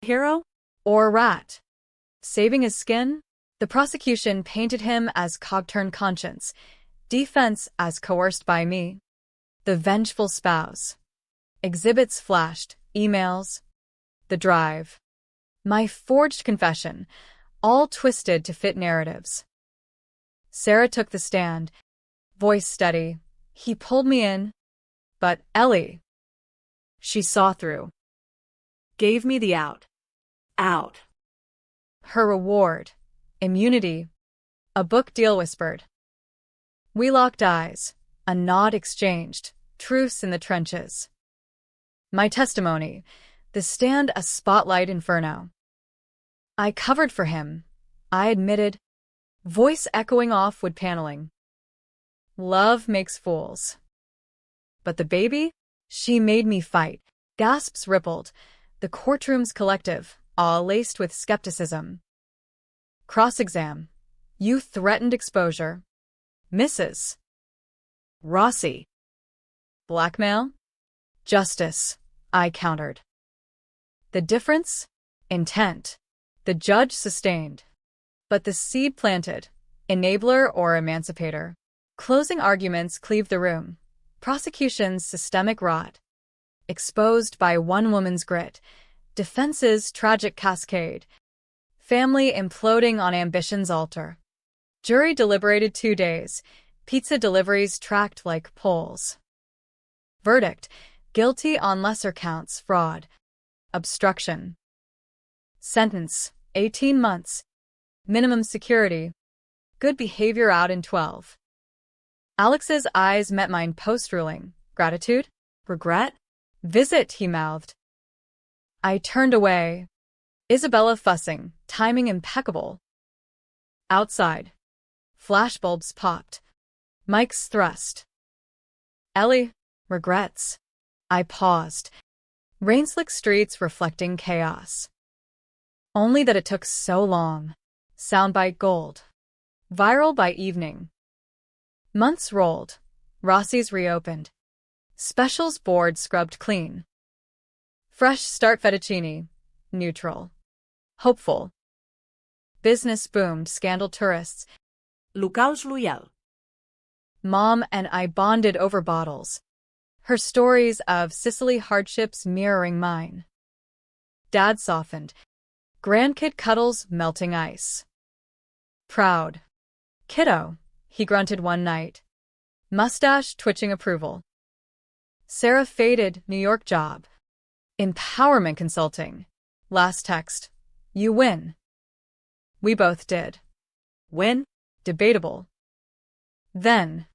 Hero? Or rat. Saving his skin? The prosecution painted him as cog-turned conscience, defense as coerced by me. The vengeful spouse. Exhibits flashed, emails. The drive. My forged confession, all twisted to fit narratives. Sarah took the stand, voice steady. He pulled me in. But Ellie. She saw through. Gave me the out. Out. Her reward. Immunity. A book deal whispered. We locked eyes. A nod exchanged. Truce in the trenches. My testimony. The stand a spotlight inferno. I covered for him. I admitted. Voice echoing off wood paneling. Love makes fools. But the baby? She made me fight. Gasps rippled. The courtroom's collective, all laced with skepticism. Cross-exam. You threatened exposure. Mrs. Rossi. Blackmail? Justice, I countered. The difference? Intent. The judge sustained. But the seed planted, enabler or emancipator. Closing arguments cleave the room. Prosecution's systemic rot. Exposed by one woman's grit. Defense's tragic cascade. Family imploding on ambition's altar. Jury deliberated 2 days. Pizza deliveries tracked like polls. Verdict: guilty on lesser counts, fraud, obstruction. Sentence: 18 months. Minimum security. Good behavior out in 12. Alex's eyes met mine post-ruling. Gratitude? Regret? Visit, he mouthed. I turned away. Isabella fussing, timing impeccable. Outside. Flashbulbs popped. Mike's thrust. Ellie, regrets. I paused. Rain-slick streets reflecting chaos. Only that it took so long. Soundbite gold. Viral by evening. Months rolled. Rossi's reopened. Specials board scrubbed clean. Fresh start fettuccine. Neutral. Hopeful. Business boomed, scandal tourists. Locals loyal. Mom and I bonded over bottles. Her stories of Sicily hardships mirroring mine. Dad softened. Grandkid cuddles melting ice. Proud. Kiddo, he grunted one night. Mustache twitching approval. Sarah faded, New York job. Empowerment consulting. Last text. You win. We both did. Win? Debatable. Then.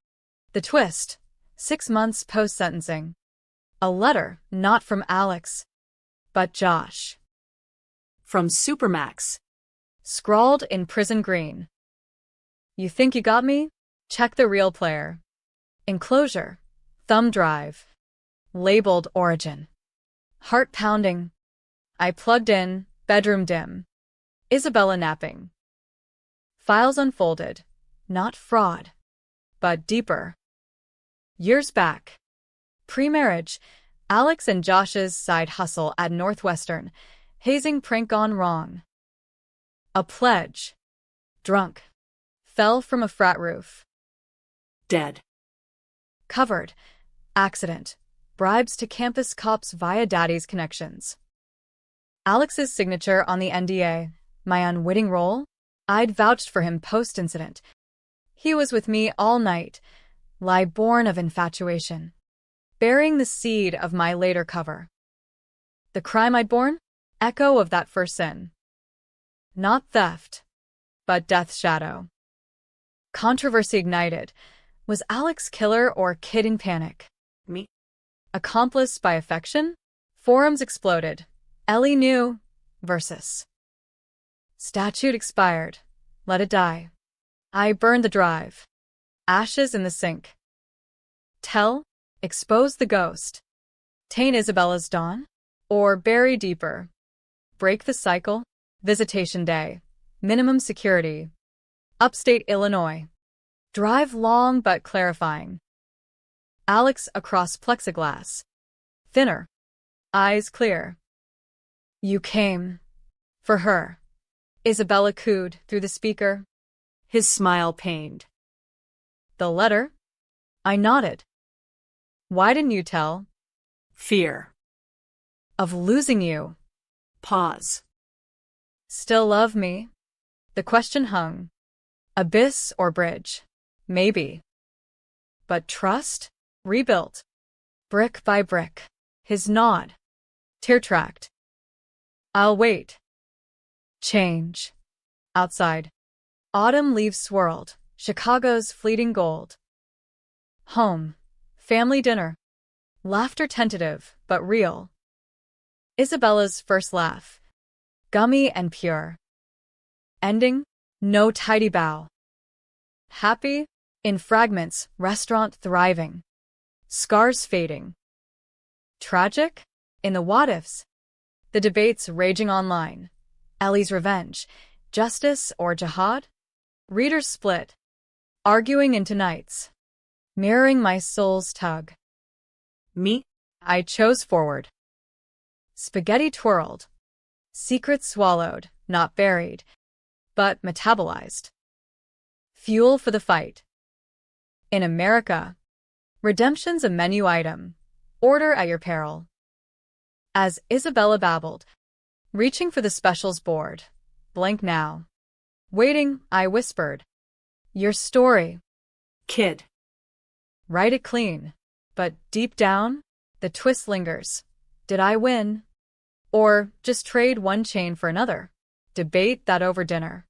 The twist. 6 months post-sentencing. A letter, not from Alex, but Josh. From Supermax. Scrawled in prison green. You think you got me? Check the real player. Enclosure. Thumb drive. Labeled origin. Heart pounding. I plugged in, bedroom dim. Isabella napping. Files unfolded. Not fraud, but deeper. Years back. Pre-marriage, Alex and Josh's side hustle at Northwestern. Hazing prank gone wrong. A pledge. Drunk. Fell from a frat roof. Dead. Covered. Accident. Bribes to campus cops via daddy's connections. Alex's signature on the NDA. My unwitting role? I'd vouched for him post-incident. He was with me all night, lie born of infatuation, bearing the seed of my later cover. The crime I'd borne? Echo of that first sin. Not theft, but death's shadow. Controversy ignited. Was Alex killer or kid in panic? Me. Accomplice by affection? Forums exploded. Ellie knew. Versus. Statute expired. Let it die. I burned the drive. Ashes in the sink. Tell? Expose the ghost. Taint Isabella's dawn? Or bury deeper? Break the cycle? Visitation day. Minimum security. Upstate Illinois. Drive long but clarifying. Alex across plexiglass. Thinner. Eyes clear. You came. For her. Isabella cooed through the speaker. His smile pained. The letter? I nodded. Why didn't you tell? Fear. Of losing you. Pause. Still love me? The question hung. Abyss or bridge? Maybe. But trust? Rebuilt. Brick by brick. His nod. Tear-tracked. I'll wait. Change. Outside. Autumn leaves swirled, Chicago's fleeting gold. Home. Family dinner. Laughter tentative, but real. Isabella's first laugh. Gummy and pure. Ending. No tidy bow. Happy. In fragments, restaurant thriving. Scars fading. Tragic. In the what-ifs. The debates raging online. Ellie's revenge. Justice or jihad? Readers split. Arguing into nights. Mirroring my soul's tug. Me? I chose forward. Spaghetti twirled. Secrets swallowed, not buried, but metabolized. Fuel for the fight. In America. Redemption's a menu item. Order at your peril. As Isabella babbled, reaching for the specials board. Blank now. Waiting, I whispered. Your story. Kid. Write it clean. But deep down, the twist lingers. Did I win? Or just trade one chain for another? Debate that over dinner.